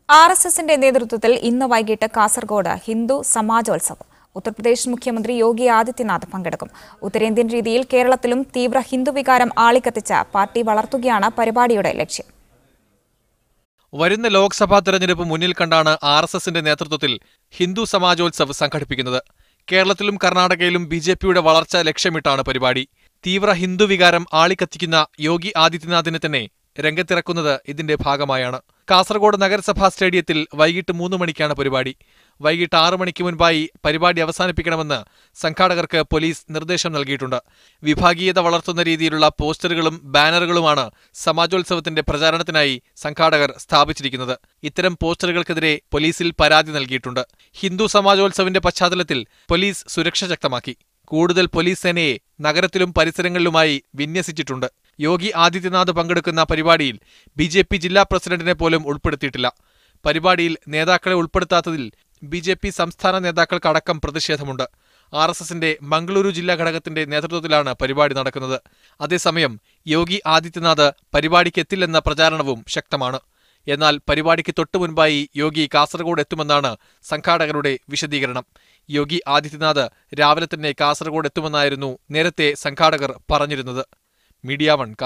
ആർഎസ്എസിന്റെ നേതൃത്വത്തിൽ ഇന്ന് വൈകിട്ട് കാസർഗോഡ് ഹിന്ദു സമാജോത്സവം. ഉത്തർപ്രദേശ് മുഖ്യമന്ത്രി യോഗി ആദിത്യനാഥ് പങ്കെടുക്കും. ഉത്തരേന്ത്യൻ രീതിയിൽ കേരളത്തിലും തീവ്ര ഹിന്ദുവികാരം ആളിക്കത്തിച്ച പാർട്ടി വളർത്തുകയാണ് പരിപാടിയുടെ ലക്ഷ്യം. വരുന്ന ലോക്സഭാ തെരഞ്ഞെടുപ്പ് മുന്നിൽ കണ്ടാണ് ആർഎസ്എസിന്റെ നേതൃത്വത്തിൽ ഹിന്ദു സമാജോത്സവ് സംഘടിപ്പിക്കുന്നത്. കേരളത്തിലും കർണാടകയിലും ബിജെപിയുടെ വളർച്ച ലക്ഷ്യമിട്ടാണ് പരിപാടി. തീവ്ര ഹിന്ദുവികാരം ആളിക്കത്തിക്കുന്ന യോഗി ആദിത്യനാഥിനെ തന്നെ രംഗത്തിറക്കുന്നത് ഇതിന്റെ ഭാഗമായാണ്. കാസർഗോഡ് നഗരസഭാ സ്റ്റേഡിയത്തിൽ വൈകിട്ട് 3 മണിക്കാണ് പരിപാടി. വൈകിട്ട് 6 മണിക്ക് മുൻപായി പരിപാടി അവസാനിപ്പിക്കണമെന്ന് സംഘാടകർക്ക് പോലീസ് നിർദ്ദേശം നൽകിയിട്ടുണ്ട്. വിഭാഗീയത വളർത്തുന്ന രീതിയിലുള്ള പോസ്റ്ററുകളും ബാനറുകളുമാണ് സമാജോത്സവത്തിന്റെ പ്രചാരണത്തിനായി സംഘാടകർ സ്ഥാപിച്ചിരിക്കുന്നത്. ഇത്തരം പോസ്റ്ററുകൾക്കെതിരെ പോലീസിൽ പരാതി നൽകിയിട്ടുണ്ട്. ഹിന്ദു സമാജോത്സവിന്റെ പശ്ചാത്തലത്തിൽ പോലീസ് സുരക്ഷ ശക്തമാക്കി. കൂടുതൽ പോലീസ് സേനയെ നഗരത്തിലും പരിസരങ്ങളിലുമായി വിന്യസിച്ചിട്ടുണ്ട്. യോഗി ആദിത്യനാഥ് പങ്കെടുക്കുന്ന പരിപാടിയിൽ ബിജെപി ജില്ലാ പ്രസിഡന്റിനെ പോലും ഉൾപ്പെടുത്തിയിട്ടില്ല. പരിപാടിയിൽ നേതാക്കളെ ഉൾപ്പെടുത്താത്തതിൽ ബിജെപി സംസ്ഥാന നേതാക്കൾക്കടക്കം പ്രതിഷേധമുണ്ട്. ആർഎസ്എസിന്റെ മംഗളൂരു ജില്ലാ ഘടകത്തിന്റെ നേതൃത്വത്തിലാണ് പരിപാടി നടക്കുന്നത്. അതേസമയം യോഗി ആദിത്യനാഥ് പരിപാടിക്ക് എത്തില്ലെന്ന പ്രചാരണവും ശക്തമാണ്. എന്നാൽ പരിപാടിക്ക് തൊട്ടുമുൻപായി യോഗി കാസർഗോഡ് എത്തുമെന്നാണ് സംഘാടകരുടെ വിശദീകരണം. യോഗി ആദിത്യനാഥ് രാവിലെ തന്നെ കാസർഗോഡ് എത്തുമെന്നായിരുന്നു നേരത്തെ സംഘാടകർ പറഞ്ഞിരുന്നത്. മീഡിയ 1 കാസർഗോഡ്.